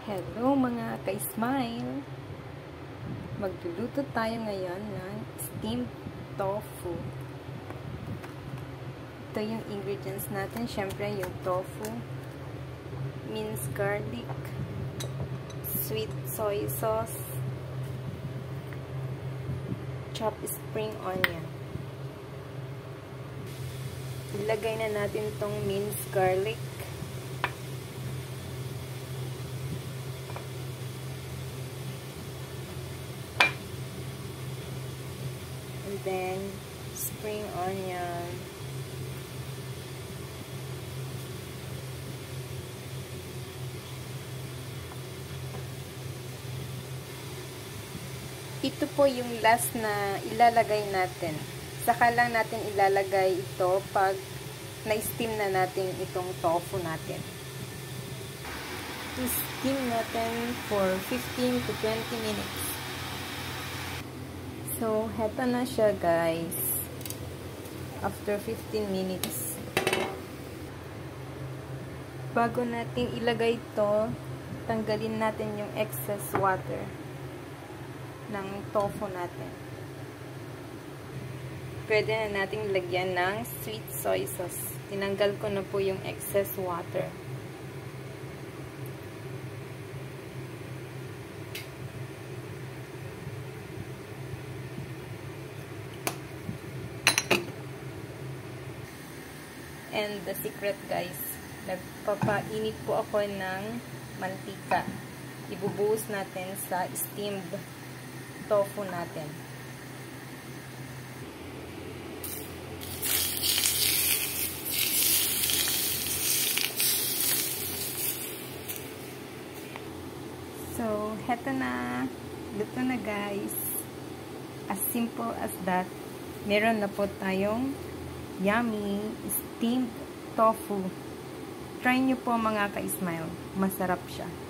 Hello mga ka-smile! Magluluto tayo ngayon ng steamed tofu. Ito yung ingredients natin. Siyempre yung tofu, minced garlic, sweet soy sauce, chopped spring onion. Ilagay na natin tong minced garlic. And then, spring onion. Ito po yung last na ilalagay natin. Saka lang natin ilalagay ito pag na-steam na natin itong tofu natin. I-steam natin for 15 to 20 minutes. So, heto na siya guys. After 15 minutes. Bago natin ilagay ito, tanggalin natin yung excess water ng tofu natin. Pwede na natin lagyan ng sweet soy sauce. Tinanggal ko na po yung excess water. And the secret guys, nagpapainit po ako ng mantika. Ibubuhos natin sa steamed tofu natin. So, heto na. Luto na guys. As simple as that. Meron na po tayong yummy steamed tofu. Try nyo po mga ka-smile. Masarap siya.